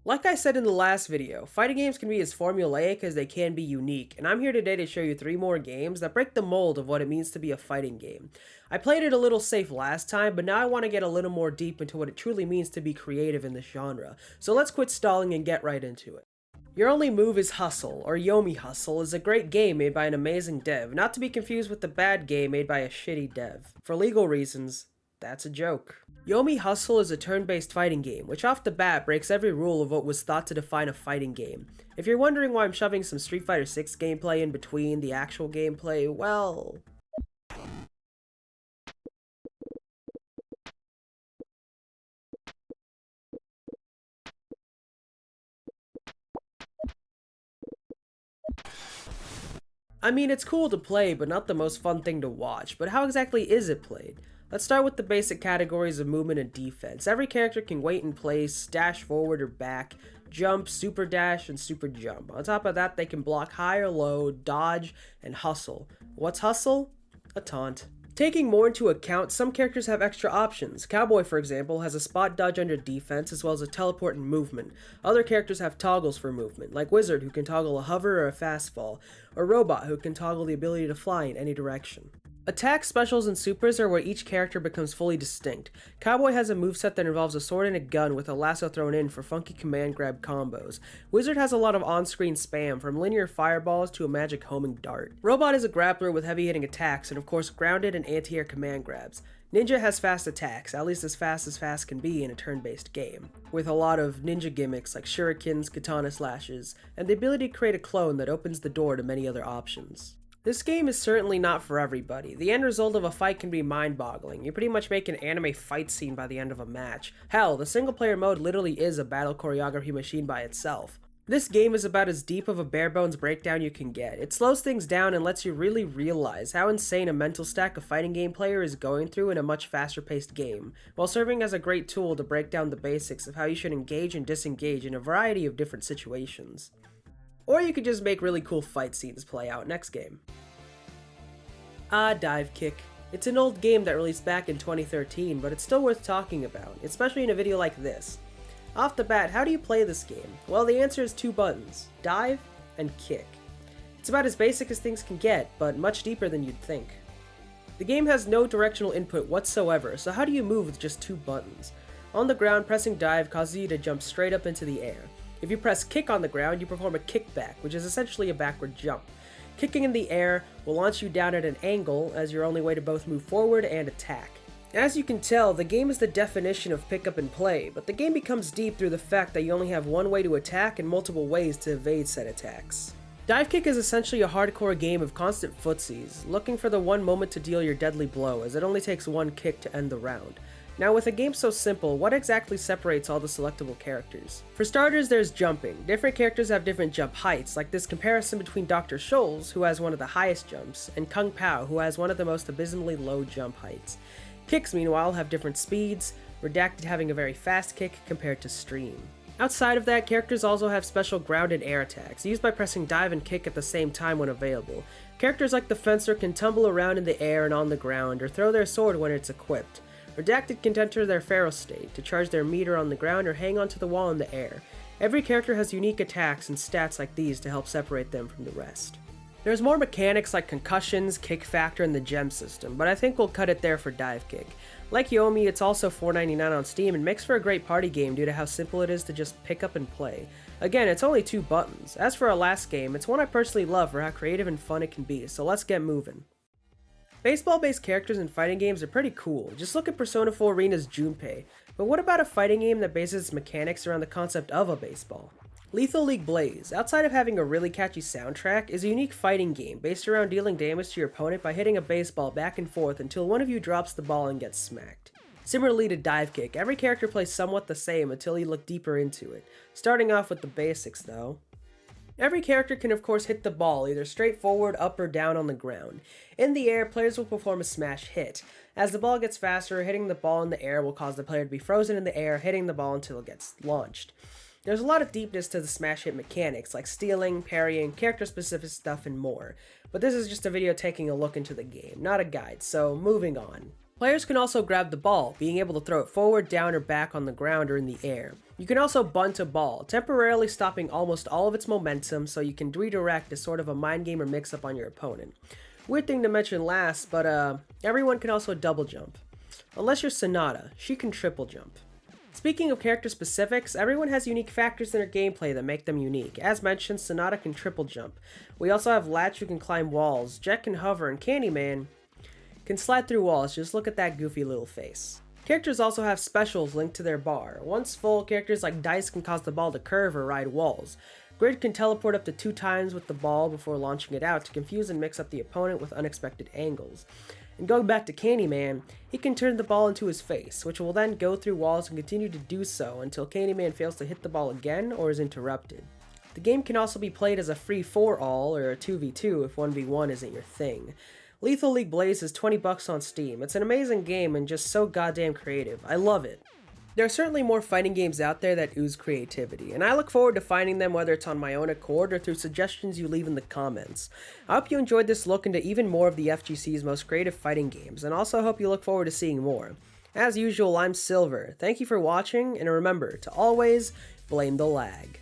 Like I said in the last video, fighting games can be as formulaic as they can be unique, and I'm here today to show you 3 more games that break the mold of what it means to be a fighting game. I played it a little safe last time, but now I want to get a little more deep into what it truly means to be creative in this genre, so let's quit stalling and get right into it. Your Only Move is Hustle, or Yomi Hustle, is a great game made by an amazing dev, not to be confused with the bad game made by a shitty dev. For legal reasons, that's a joke. Yomi Hustle is a turn-based fighting game, which off the bat breaks every rule of what was thought to define a fighting game. If you're wondering why I'm shoving some Street Fighter 6 gameplay in between the actual gameplay, well... I mean, it's cool to play, but not the most fun thing to watch. But how exactly is it played? Let's start with the basic categories of movement and defense. Every character can wait in place, dash forward or back, jump, super dash, and super jump. On top of that, they can block high or low, dodge, and hustle. What's hustle? A taunt. Taking more into account, some characters have extra options. Cowboy, for example, has a spot dodge under defense as well as a teleport and movement. Other characters have toggles for movement, like Wizard, who can toggle a hover or a fast fall, or Robot, who can toggle the ability to fly in any direction. Attacks, specials, and supers are where each character becomes fully distinct. Cowboy has a moveset that involves a sword and a gun with a lasso thrown in for funky command grab combos. Wizard has a lot of on-screen spam, from linear fireballs to a magic homing dart. Robot is a grappler with heavy hitting attacks and of course grounded and anti-air command grabs. Ninja has fast attacks, at least as fast can be in a turn-based game, with a lot of ninja gimmicks like shurikens, katana slashes, and the ability to create a clone that opens the door to many other options. This game is certainly not for everybody. The end result of a fight can be mind-boggling. You pretty much make an anime fight scene by the end of a match. Hell, the single-player mode literally is a battle choreography machine by itself. This game is about as deep of a bare-bones breakdown you can get. It slows things down and lets you really realize how insane a mental stack a fighting game player is going through in a much faster-paced game, while serving as a great tool to break down the basics of how you should engage and disengage in a variety of different situations. Or you could just make really cool fight scenes play out next game. Dive Kick. It's an old game that released back in 2013, but it's still worth talking about, especially in a video like this. Off the bat, how do you play this game? Well, the answer is 2 buttons, dive and kick. It's about as basic as things can get, but much deeper than you'd think. The game has no directional input whatsoever, so how do you move with just 2 buttons? On the ground, pressing dive causes you to jump straight up into the air. If you press kick on the ground, you perform a kickback, which is essentially a backward jump. Kicking in the air will launch you down at an angle as your only way to both move forward and attack. As you can tell, the game is the definition of pick up and play, but the game becomes deep through the fact that you only have one way to attack and multiple ways to evade said attacks. Dive Kick is essentially a hardcore game of constant footsies, looking for the one moment to deal your deadly blow, as it only takes one kick to end the round. Now, with a game so simple, what exactly separates all the selectable characters? For starters, there's jumping. Different characters have different jump heights, like this comparison between Dr. Scholes, who has one of the highest jumps, and Kung Pao, who has one of the most abysmally low jump heights. Kicks, meanwhile, have different speeds, Redacted having a very fast kick compared to Stream. Outside of that, characters also have special ground and air attacks, used by pressing dive and kick at the same time when available. Characters like the Fencer can tumble around in the air and on the ground, or throw their sword when it's equipped. Redacted can enter their feral state, to charge their meter on the ground or hang onto the wall in the air. Every character has unique attacks and stats like these to help separate them from the rest. There's more mechanics like concussions, kick factor, and the gem system, but I think we'll cut it there for Dive Kick. Like Yomi, it's also $4.99 on Steam and makes for a great party game due to how simple it is to just pick up and play. Again, it's only 2 buttons. As for our last game, it's one I personally love for how creative and fun it can be, so let's get moving. Baseball-based characters in fighting games are pretty cool. Just look at Persona 4 Arena's Junpei. But what about a fighting game that bases its mechanics around the concept of a baseball? Lethal League Blaze, outside of having a really catchy soundtrack, is a unique fighting game based around dealing damage to your opponent by hitting a baseball back and forth until one of you drops the ball and gets smacked. Similarly to Dive Kick, every character plays somewhat the same until you look deeper into it. Starting off with the basics though. Every character can of course hit the ball, either straight forward, up, or down on the ground. In the air, players will perform a smash hit. As the ball gets faster, hitting the ball in the air will cause the player to be frozen in the air, hitting the ball until it gets launched. There's a lot of deepness to the smash hit mechanics, like stealing, parrying, character-specific stuff, and more. But this is just a video taking a look into the game, not a guide, so moving on. Players can also grab the ball, being able to throw it forward, down, or back on the ground or in the air. You can also bunt a ball, temporarily stopping almost all of its momentum so you can redirect as sort of a mind game or mix-up on your opponent. Weird thing to mention last, but everyone can also double jump. Unless you're Sonata, she can triple jump. Speaking of character specifics, everyone has unique factors in their gameplay that make them unique. As mentioned, Sonata can triple jump. We also have Latch, who can climb walls, Jet can hover, and Candyman can slide through walls. Just look at that goofy little face. Characters also have specials linked to their bar. Once full, characters like Dice can cause the ball to curve or ride walls. Grid can teleport up to 2 times with the ball before launching it out to confuse and mix up the opponent with unexpected angles. And going back to Candyman, he can turn the ball into his face, which will then go through walls and continue to do so until Candyman fails to hit the ball again or is interrupted. The game can also be played as a free for-all or a 2v2 if 1v1 isn't your thing. Lethal League Blaze is $20 on Steam. It's an amazing game and just so goddamn creative. I love it. There are certainly more fighting games out there that ooze creativity, and I look forward to finding them whether it's on my own accord or through suggestions you leave in the comments. I hope you enjoyed this look into even more of the FGC's most creative fighting games, and also hope you look forward to seeing more. As usual, I'm Silver. Thank you for watching, and remember to always blame the lag.